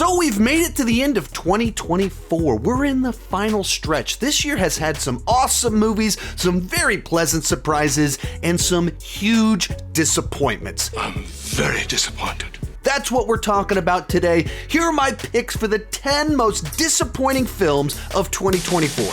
So we've made it to the end of 2024. We're in the final stretch. This year has had some awesome movies, some very pleasant surprises, and some huge disappointments. I'm very disappointed. That's what we're talking about today. Here are my picks for the 10 most disappointing films of 2024.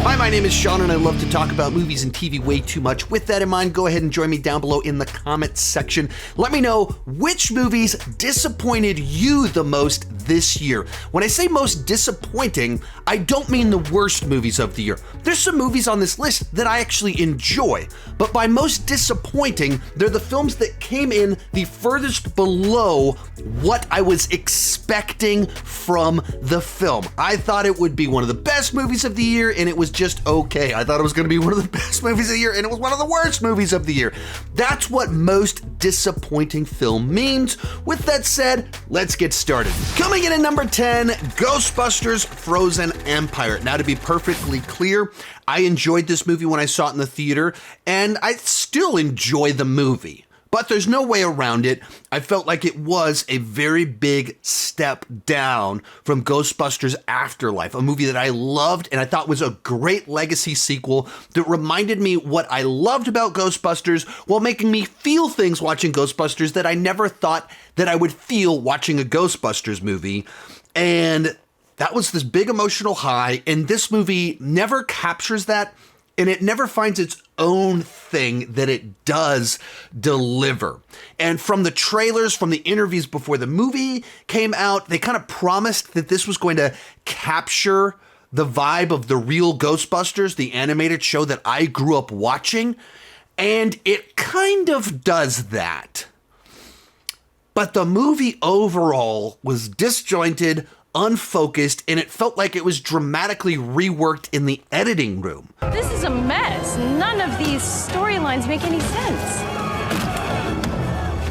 Hi, my name is Sean, and I love to talk about movies and TV way too much. With that in mind, go ahead and join me down below in the comments section. Let me know which movies disappointed you the most this year. When I say most disappointing, I don't mean the worst movies of the year. There's some movies on this list that I actually enjoy, but by most disappointing, they're the films that came in the furthest below what I was expecting from the film. I thought it would be one of the best movies of the year, and it was just okay. I thought it was going to be one of the best movies of the year, and it was one of the worst movies of the year. That's what most disappointing film means. With that said, let's get started. Coming in at number 10, Ghostbusters Frozen Empire. Now, to be perfectly clear, I enjoyed this movie when I saw it in the theater, and I still enjoy the movie. But there's no way around it. I felt like it was a very big step down from Ghostbusters Afterlife, a movie that I loved and I thought was a great legacy sequel that reminded me what I loved about Ghostbusters while making me feel things watching Ghostbusters that I never thought that I would feel watching a Ghostbusters movie. And that was this big emotional high, and this movie never captures that, and it never finds its own thing that it does deliver. And from the trailers, from the interviews before the movie came out, they kind of promised that this was going to capture the vibe of the real Ghostbusters, the animated show that I grew up watching, and it kind of does that. But the movie overall was disjointed, unfocused, and it felt like it was dramatically reworked in the editing room. This is a mess. None of these storylines make any sense.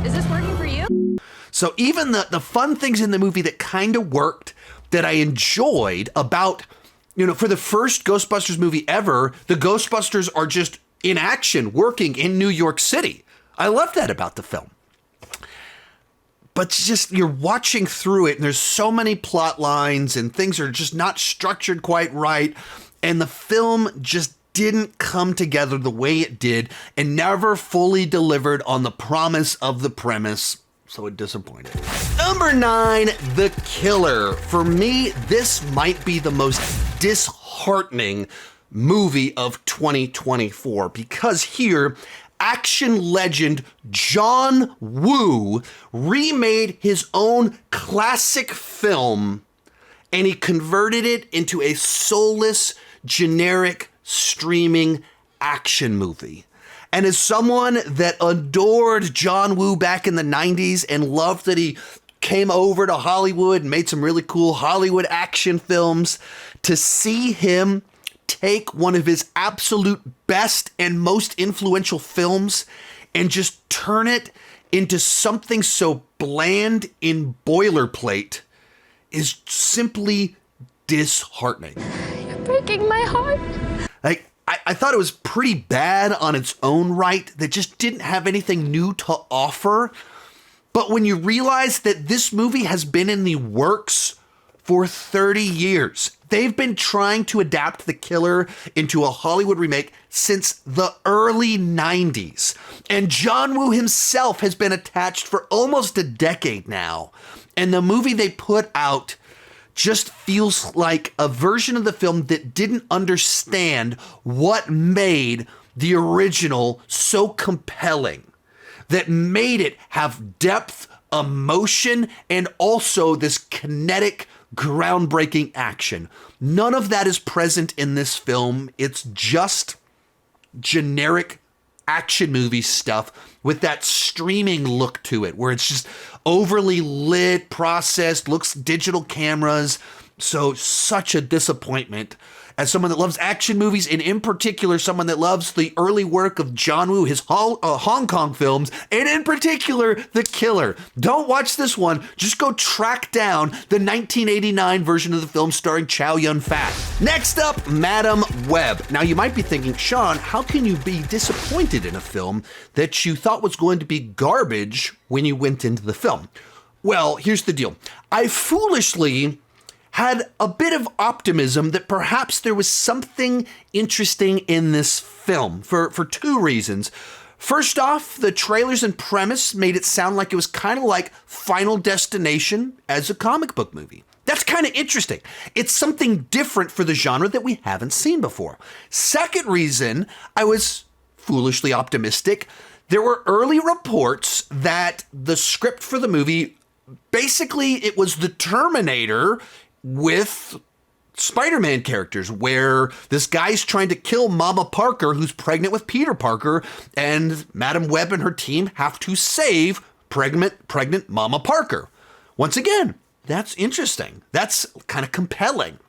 Is this working for you? So even the fun things in the movie that kind of worked, that I enjoyed about, for the first Ghostbusters movie ever, the Ghostbusters are just in action, working in New York City. I love that about the film. But just, you're watching through it and there's so many plot lines and things are just not structured quite right. And the film just didn't come together the way it did and never fully delivered on the promise of the premise. So it disappointed. Number 9, The Killer. For me, this might be the most disheartening movie of 2024 because here, action legend John Woo remade his own classic film and he converted it into a soulless, generic, streaming action movie. And as someone that adored John Woo back in the 90s and loved that he came over to Hollywood and made some really cool Hollywood action films, to see him take one of his absolute best and most influential films and just turn it into something so bland in boilerplate is simply disheartening. You're breaking my heart. Like, I thought it was pretty bad on its own right, that just didn't have anything new to offer. But when you realize that this movie has been in the works for 30 years, they've been trying to adapt The Killer into a Hollywood remake since the early 90s. And John Woo himself has been attached for almost a decade now. And the movie they put out just feels like a version of the film that didn't understand what made the original so compelling, that made it have depth, emotion, and also this kinetic, groundbreaking action. None of that is present in this film. It's just generic action movie stuff with that streaming look to it, where it's just overly lit, processed, looks digital cameras. So such a disappointment. As someone that loves action movies, and in particular, someone that loves the early work of John Woo, his Hong Kong films, and in particular, The Killer. Don't watch this one. Just go track down the 1989 version of the film starring Chow Yun-fat. Next up, Madam Web. Now, you might be thinking, Sean, how can you be disappointed in a film that you thought was going to be garbage when you went into the film? Well, here's the deal. I foolishly had a bit of optimism that perhaps there was something interesting in this film for two reasons. First off, the trailers and premise made it sound like it was kind of like Final Destination as a comic book movie. That's kind of interesting. It's something different for the genre that we haven't seen before. Second reason I was foolishly optimistic, there were early reports that the script for the movie, basically it was the Terminator with Spider-Man characters, where this guy's trying to kill Mama Parker, who's pregnant with Peter Parker, and Madam Web and her team have to save pregnant Mama Parker. Once again, that's interesting. That's kind of compelling.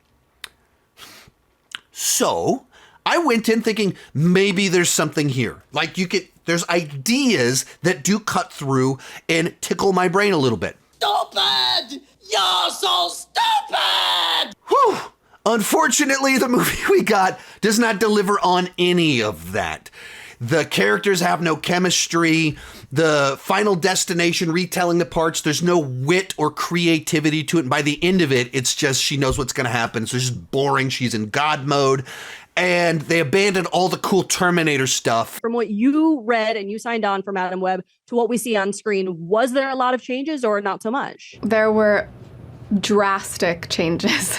So I went in thinking maybe there's something here. Like there's ideas that do cut through and tickle my brain a little bit. Stupid! You're so stupid! Whew. Unfortunately, the movie we got does not deliver on any of that. The characters have no chemistry. The Final Destination retelling the parts, there's no wit or creativity to it. And by the end of it, it's just she knows what's going to happen. So it's just boring. She's in God mode. And they abandoned all the cool Terminator stuff. From what you read and you signed on for Madam Web to what we see on screen, was there a lot of changes or not so much? There were drastic changes.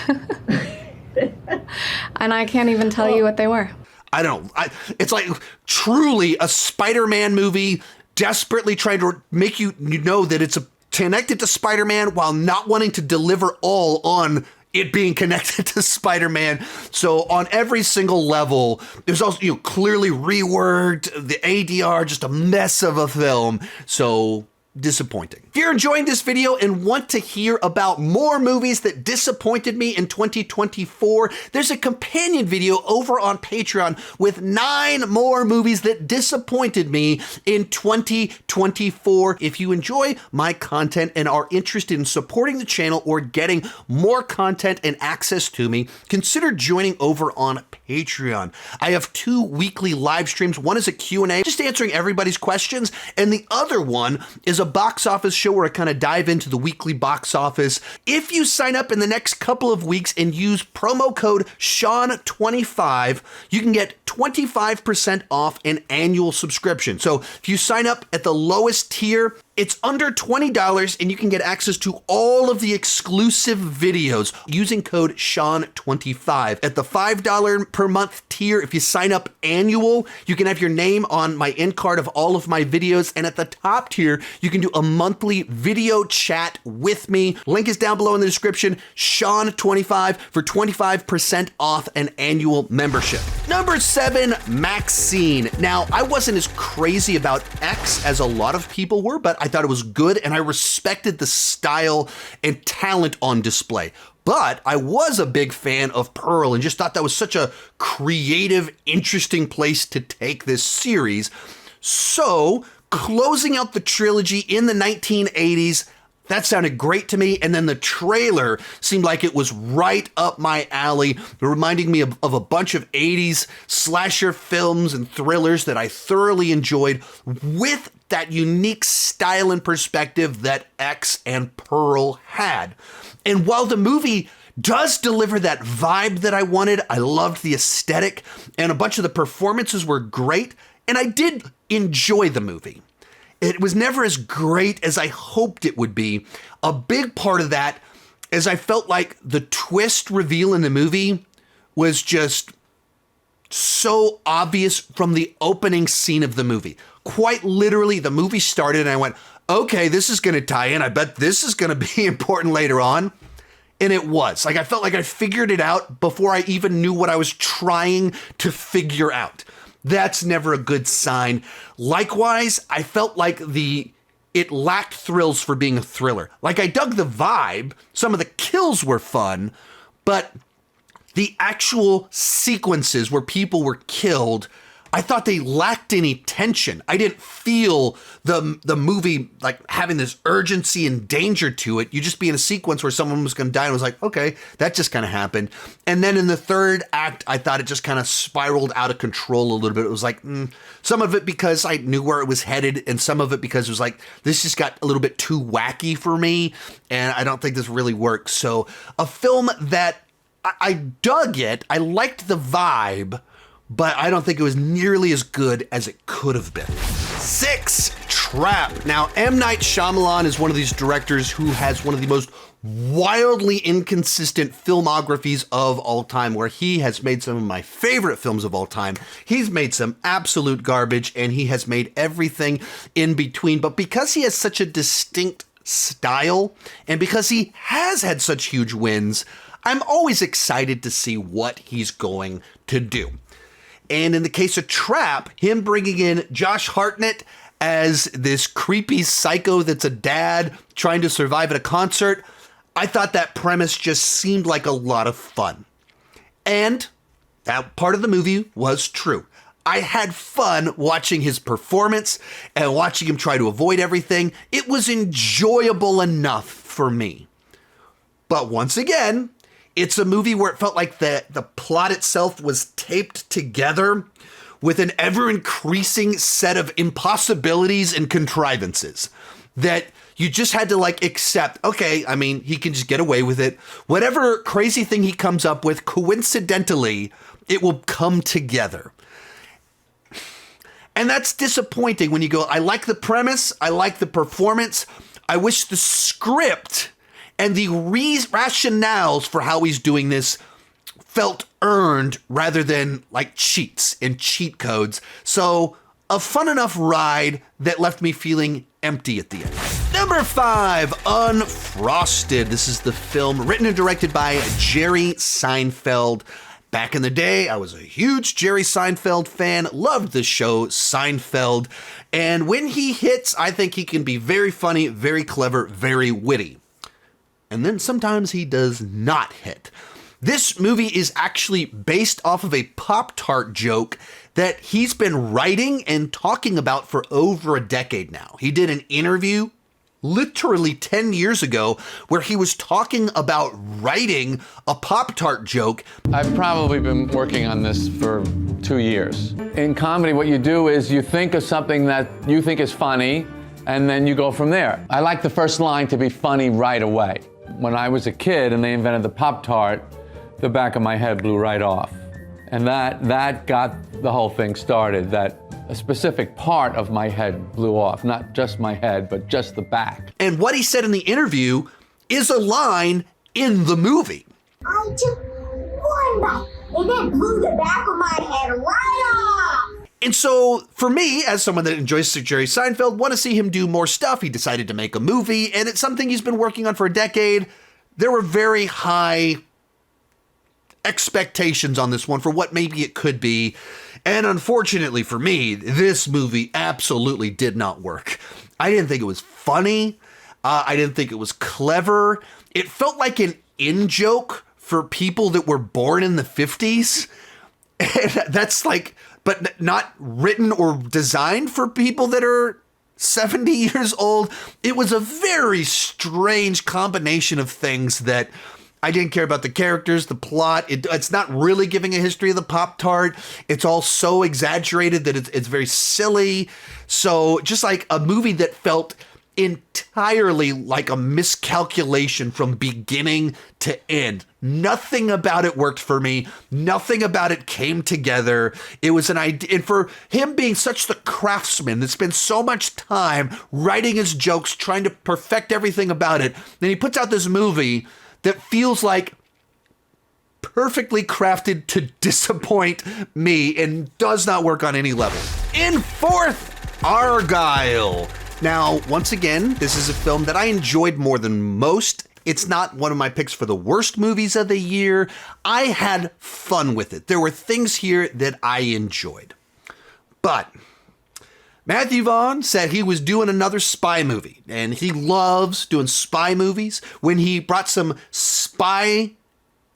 And I can't even tell you what they were. I don't know. It's like truly a Spider-Man movie desperately trying to make you know that it's connected to Spider-Man while not wanting to deliver all on it being connected to Spider-Man. So on every single level, there's also, clearly reworked, the ADR, just a mess of a film. So disappointing. If you're enjoying this video and want to hear about more movies that disappointed me in 2024, there's a companion video over on Patreon with 9 more movies that disappointed me in 2024. If you enjoy my content and are interested in supporting the channel or getting more content and access to me, consider joining over on Patreon. I have 2 weekly live streams. One is a Q&A, just answering everybody's questions, and the other one is a box office show where I kind of dive into the weekly box office. If you sign up in the next couple of weeks and use promo code Sean25, you can get 25% off an annual subscription. So if you sign up at the lowest tier, it's under $20 and you can get access to all of the exclusive videos using code Sean25. At the $5 per month tier, if you sign up annual, you can have your name on my end card of all of my videos. And at the top tier, you can do a monthly video chat with me. Link is down below in the description. Sean25 for 25% off an annual membership. Number 7, Maxine. Now, I wasn't as crazy about X as a lot of people were, but I thought it was good and I respected the style and talent on display. But I was a big fan of Pearl and just thought that was such a creative, interesting place to take this series. So, closing out the trilogy in the 1980s, that sounded great to me, and then the trailer seemed like it was right up my alley, reminding me of a bunch of 80s slasher films and thrillers that I thoroughly enjoyed, with that unique style and perspective that X and Pearl had. And while the movie does deliver that vibe that I wanted, I loved the aesthetic, and a bunch of the performances were great, and I did enjoy the movie. It was never as great as I hoped it would be. A big part of that is I felt like the twist reveal in the movie was just so obvious from the opening scene of the movie. Quite literally, the movie started and I went, okay, this is going to tie in. I bet this is going to be important later on. And it was. Like, I felt like I figured it out before I even knew what I was trying to figure out. That's never a good sign. Likewise, I felt like it lacked thrills for being a thriller. Like, I dug the vibe. Some of the kills were fun, But the actual sequences where people were killed, I thought they lacked any tension. I didn't feel the movie like having this urgency and danger to it. You just be in a sequence where someone was going to die and was like, okay, that just kind of happened. And then in the third act, I thought it just kind of spiraled out of control a little bit. It was like, some of it because I knew where it was headed, and some of it because it was like, this just got a little bit too wacky for me, and I don't think this really works. So a film that I dug it, I liked the vibe, but I don't think it was nearly as good as it could have been. 6, Trap. Now, M. Night Shyamalan is one of these directors who has one of the most wildly inconsistent filmographies of all time, where he has made some of my favorite films of all time. He's made some absolute garbage, and he has made everything in between. But because he has such a distinct style, and because he has had such huge wins, I'm always excited to see what he's going to do. And in the case of Trap, him bringing in Josh Hartnett as this creepy psycho that's a dad trying to survive at a concert, I thought that premise just seemed like a lot of fun. And that part of the movie was true. I had fun watching his performance and watching him try to avoid everything. It was enjoyable enough for me. But once again, it's a movie where it felt like the plot itself was taped together with an ever-increasing set of impossibilities and contrivances that you just had to like accept. Okay, I mean, he can just get away with it. Whatever crazy thing he comes up with, coincidentally, it will come together. And that's disappointing when you go, I like the premise, I like the performance, I wish the script and the rationales for how he's doing this felt earned rather than like cheats and cheat codes. So a fun enough ride that left me feeling empty at the end. Number 5, Unfrosted. This is the film written and directed by Jerry Seinfeld. Back in the day, I was a huge Jerry Seinfeld fan, loved the show Seinfeld. And when he hits, I think he can be very funny, very clever, very witty. And then sometimes he does not hit. This movie is actually based off of a Pop-Tart joke that he's been writing and talking about for over a decade now. He did an interview literally 10 years ago where he was talking about writing a Pop-Tart joke. I've probably been working on this for 2 years. In comedy, what you do is you think of something that you think is funny, and then you go from there. I like the first line to be funny right away. When I was a kid and they invented the Pop-Tart, the back of my head blew right off. And that got the whole thing started, that a specific part of my head blew off. Not just my head, but just the back. And what he said in the interview is a line in the movie. I took one bite, and that blew the back of my head right off. And so, for me, as someone that enjoys Jerry Seinfeld, want to see him do more stuff. He decided to make a movie, and it's something he's been working on for a decade. There were very high expectations on this one for what maybe it could be. And unfortunately for me, this movie absolutely did not work. I didn't think it was funny. I didn't think it was clever. It felt like an in-joke for people that were born in the 50s. And that's like, but not written or designed for people that are 70 years old. It was a very strange combination of things that I didn't care about. The characters, the plot. It's not really giving a history of the Pop-Tart. It's all so exaggerated that it's very silly. So just like a movie that felt entirely like a miscalculation from beginning to end. Nothing about it worked for me. Nothing about it came together. It was an idea. And for him being such the craftsman that spends so much time writing his jokes, trying to perfect everything about it, then he puts out this movie that feels like perfectly crafted to disappoint me and does not work on any level. In 4th, Argyle. Now, once again, this is a film that I enjoyed more than most. It's not one of my picks for the worst movies of the year. I had fun with it. There were things here that I enjoyed. But Matthew Vaughn said he was doing another spy movie, and he loves doing spy movies. When he brought some spy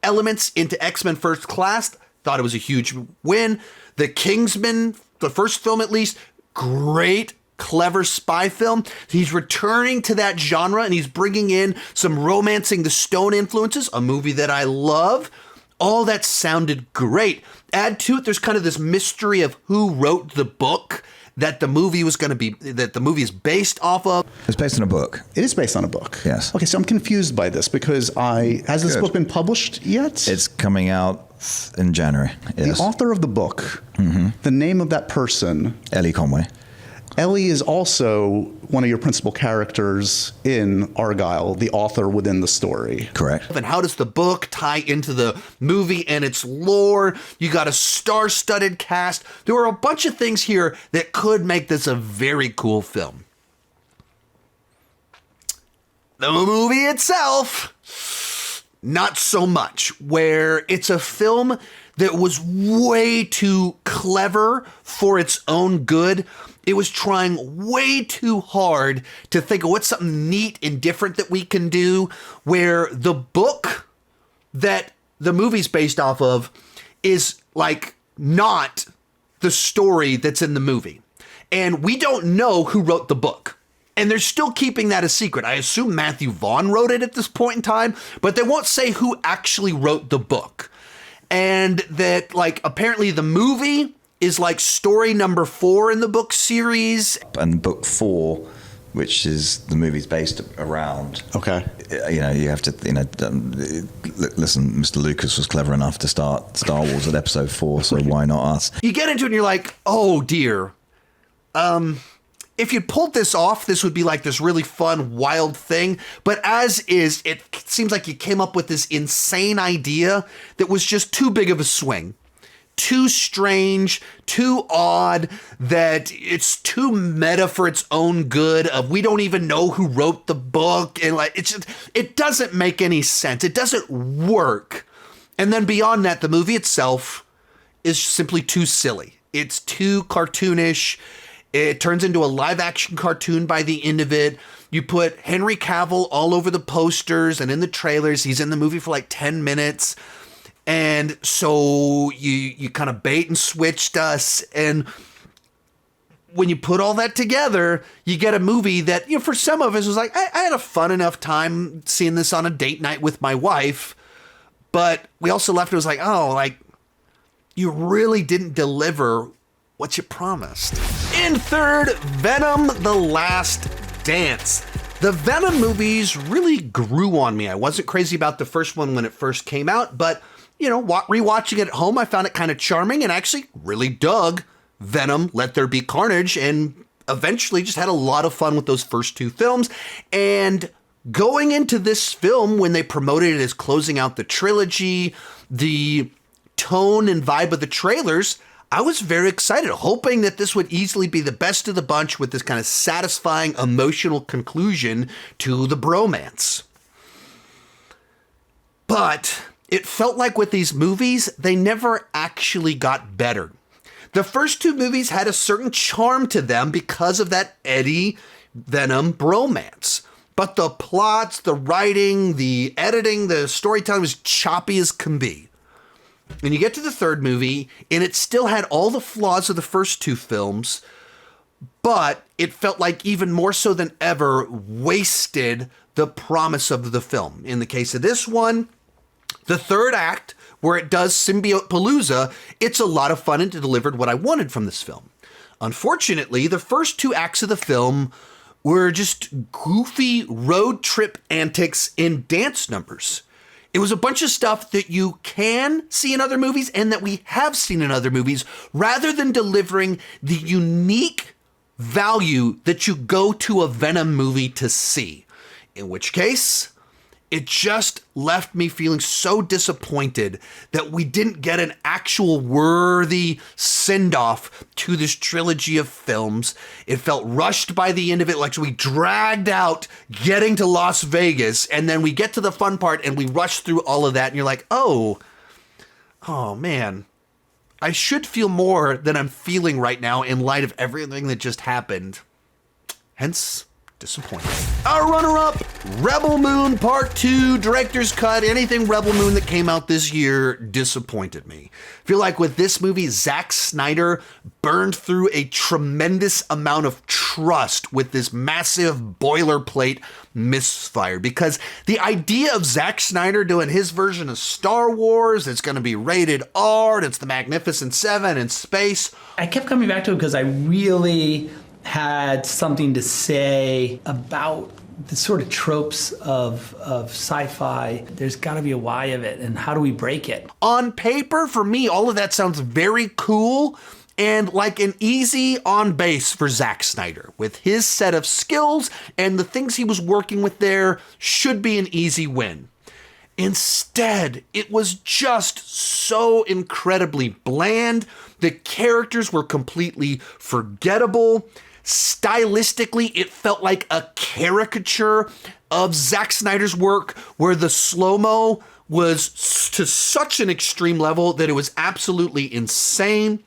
elements into X-Men First Class. Thought it was a huge win. The Kingsman, the first film at least, great, clever spy film. He's returning to that genre and he's bringing in some Romancing the Stone influences, a movie that I love. All that sounded great. Add to it, there's kind of this mystery of who wrote the book that the movie is based off of. It's based on a book. It is based on a book. Yes. Okay, so I'm confused by this because has this book been published yet? It's coming out in January. Yes. The author of the book, the name of that person, Ellie Conway. Ellie is also one of your principal characters in Argyle, the author within the story. Correct. And how does the book tie into the movie and its lore? You got a star-studded cast. There were a bunch of things here that could make this a very cool film. The movie itself, not so much, where it's a film that was way too clever for its own good. It was trying way too hard to think of what's something neat and different that we can do, where the book that the movie's based off of is like not the story that's in the movie. And we don't know who wrote the book. And they're still keeping that a secret. I assume Matthew Vaughn wrote it at this point in time, but they won't say who actually wrote the book. And that, like, apparently the movie is like story number 4 in the book series. And book 4, which is the movie's based around. Okay. You know, you have to, listen, Mr. Lucas was clever enough to start Star Wars at episode 4, so why not us? You get into it and you're like, oh dear. If you pulled this off, this would be like this really fun, wild thing. But as is, it seems like you came up with this insane idea that was just too big of a swing. Too strange, too odd, that it's too meta for its own good of we don't even know who wrote the book. And like, it doesn't make any sense. It doesn't work. And then beyond that, the movie itself is simply too silly. It's too cartoonish. It turns into a live action cartoon by the end of it. You put Henry Cavill all over the posters and in the trailers. He's in the movie for like 10 minutes. And so you kind of bait and switched us. And when you put all that together, you get a movie that, you know, for some of us was like, I had a fun enough time seeing this on a date night with my wife. But we also left, it was like, oh, like, you really didn't deliver what you promised. In third, Venom: The Last Dance. The Venom movies really grew on me. I wasn't crazy about the first one when it first came out, but, you know, rewatching it at home, I found it kind of charming and actually really dug Venom: Let There Be Carnage, and eventually just had a lot of fun with those first 2 films. And going into this film, when they promoted it as closing out the trilogy, the tone and vibe of the trailers, I was very excited, hoping that this would easily be the best of the bunch with this kind of satisfying emotional conclusion to the bromance. But it felt like with these movies, they never actually got better. The first 2 movies had a certain charm to them because of that Eddie Venom bromance. But the plots, the writing, the editing, the storytelling was choppy as can be. And you get to the third movie, and it still had all the flaws of the first 2 films, but it felt like even more so than ever wasted the promise of the film. In the case of this one, the third act, where it does Symbiote Palooza, it's a lot of fun and it delivered what I wanted from this film. Unfortunately, the first 2 acts of the film were just goofy road trip antics in dance numbers. It was a bunch of stuff that you can see in other movies and that we have seen in other movies, rather than delivering the unique value that you go to a Venom movie to see. In which case, it just left me feeling so disappointed that we didn't get an actual worthy send-off to this trilogy of films. It felt rushed by the end of it, like we dragged out getting to Las Vegas, and then we get to the fun part and we rush through all of that, and you're like, oh man, I should feel more than I'm feeling right now in light of everything that just happened. Hence, disappointing. Our runner-up, Rebel Moon Part 2, Director's Cut. Anything Rebel Moon that came out this year disappointed me. I feel like with this movie, Zack Snyder burned through a tremendous amount of trust with this massive boilerplate misfire, because the idea of Zack Snyder doing his version of Star Wars, it's going to be rated R, it's the Magnificent Seven in space. I kept coming back to it because I really had something to say about the sort of tropes of sci-fi. There's got to be a why of it, and how do we break it? On paper, for me, all of that sounds very cool and like an easy on base for Zack Snyder. With his set of skills and the things he was working with there, should be an easy win. Instead, it was just so incredibly bland. The characters were completely forgettable. Stylistically, it felt like a caricature of Zack Snyder's work, where the slow-mo was to such an extreme level that it was absolutely insane.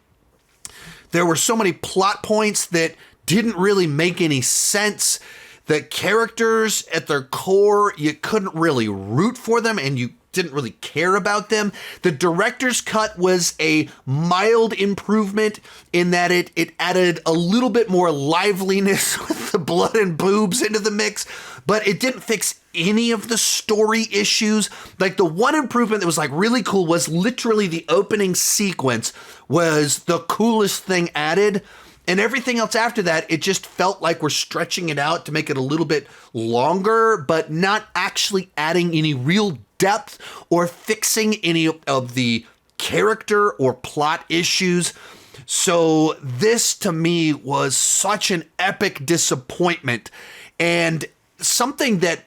There were so many plot points that didn't really make any sense. The characters at their core, you couldn't really root for them, and you didn't really care about them. The director's cut was a mild improvement in that it added a little bit more liveliness with the blood and boobs into the mix, but it didn't fix any of the story issues. Like, the one improvement that was like really cool was literally the opening sequence was the coolest thing added. And everything else after that, it just felt like we're stretching it out to make it a little bit longer, but not actually adding any real depth or fixing any of the character or plot issues. So this, to me, was such an epic disappointment, and something that,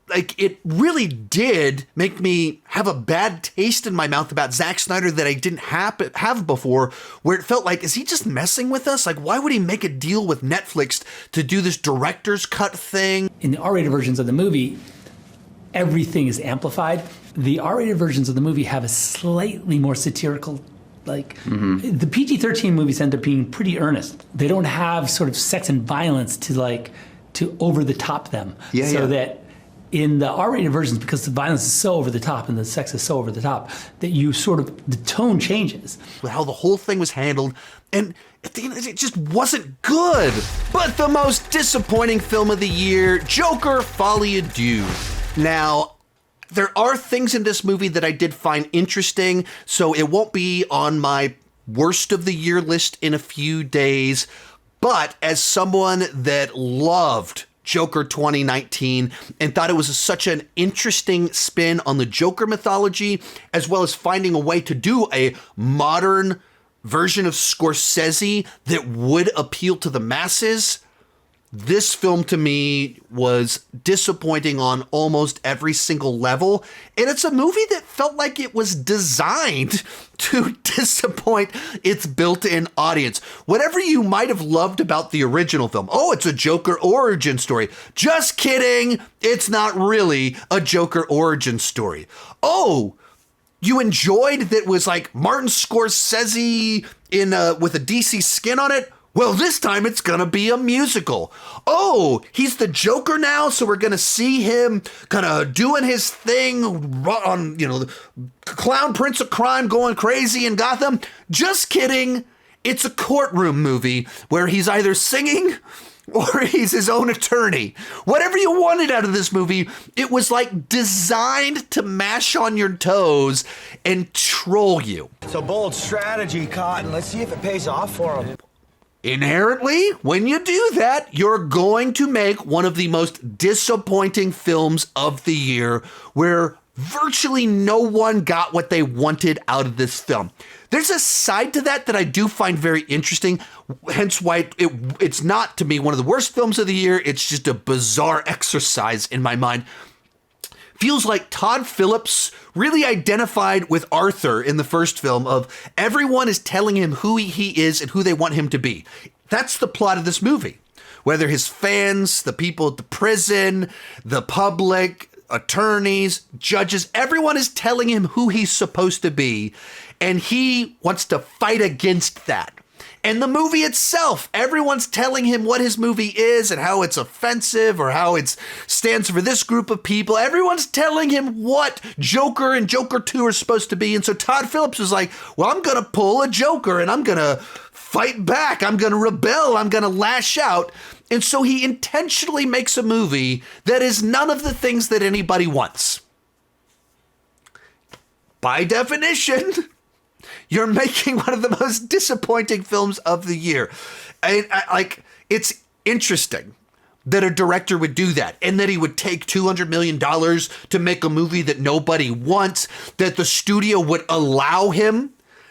like, it really did make me have a bad taste in my mouth about Zack Snyder that I didn't have before, where it felt like, is he just messing with us? Like, why would he make a deal with Netflix to do this director's cut thing? In the R-rated versions of the movie, everything is amplified. The R-rated versions of the movie have a slightly more satirical, like, the PG-13 movies end up being pretty earnest. They don't have sort of sex and violence to over the top them. That in the R-rated versions, because the violence is so over the top and the sex is so over the top, that you sort of, the tone changes. How the whole thing was handled, and at the end, it just wasn't good. But the most disappointing film of the year, Joker: Folie à Deux. Now, there are things in this movie that I did find interesting, so it won't be on my worst of the year list in a few days. But as someone that loved Joker 2019 and thought it was such an interesting spin on the Joker mythology, as well as finding a way to do a modern version of Scorsese that would appeal to the masses, this film to me was disappointing on almost every single level. And it's a movie that felt like it was designed to disappoint its built-in audience. Whatever you might have loved about the original film, oh, it's a Joker origin story. Just kidding. It's not really a Joker origin story. Oh, you enjoyed that was like Martin Scorsese with a DC skin on it? Well, this time it's gonna be a musical. Oh, he's the Joker now, so we're gonna see him kind of doing his thing on, the clown prince of crime going crazy in Gotham. Just kidding. It's a courtroom movie where he's either singing or he's his own attorney. Whatever you wanted out of this movie, it was like designed to mash on your toes and troll you. It's a bold strategy, Cotton. Let's see if it pays off for him. Inherently, when you do that, you're going to make one of the most disappointing films of the year, where virtually no one got what they wanted out of this film. There's a side to that I do find very interesting, hence why it's not, to me, one of the worst films of the year. It's just a bizarre exercise in my mind. Feels like Todd Phillips really identified with Arthur in the first film, of everyone is telling him who he is and who they want him to be. That's the plot of this movie. Whether his fans, the people at the prison, the public, attorneys, judges, everyone is telling him who he's supposed to be, and he wants to fight against that. And the movie itself, everyone's telling him what his movie is and how it's offensive or how it stands for this group of people. Everyone's telling him what Joker and Joker 2 are supposed to be. And so Todd Phillips was like, well, I'm going to pull a Joker and I'm going to fight back. I'm going to rebel. I'm going to lash out. And so he intentionally makes a movie that is none of the things that anybody wants. By definition, you're making one of the most disappointing films of the year. It's interesting that a director would do that and that he would take $200 million to make a movie that nobody wants, that the studio would allow him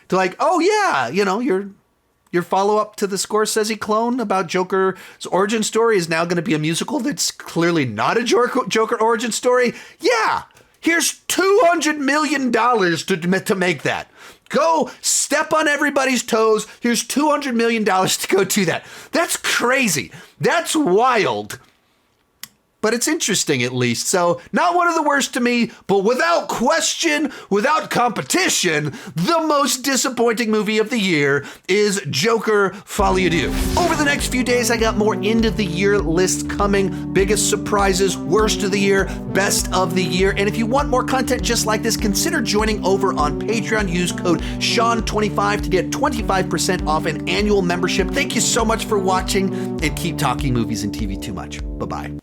to like, oh yeah, you know, your follow-up to the Scorsese clone about Joker's origin story is now going to be a musical that's clearly not a Joker origin story. Yeah, here's $200 million to make that. Go step on everybody's toes. Here's $200 million to go do that. That's crazy. That's wild. But it's interesting at least. So not one of the worst to me, but without question, without competition, the most disappointing movie of the year is Joker Folie à Deux. Over the next few days, I got more end of the year lists coming. Biggest surprises, worst of the year, best of the year. And if you want more content just like this, consider joining over on Patreon. Use code Sean25 to get 25% off an annual membership. Thank you so much for watching and keep talking movies and TV too much. Bye-bye.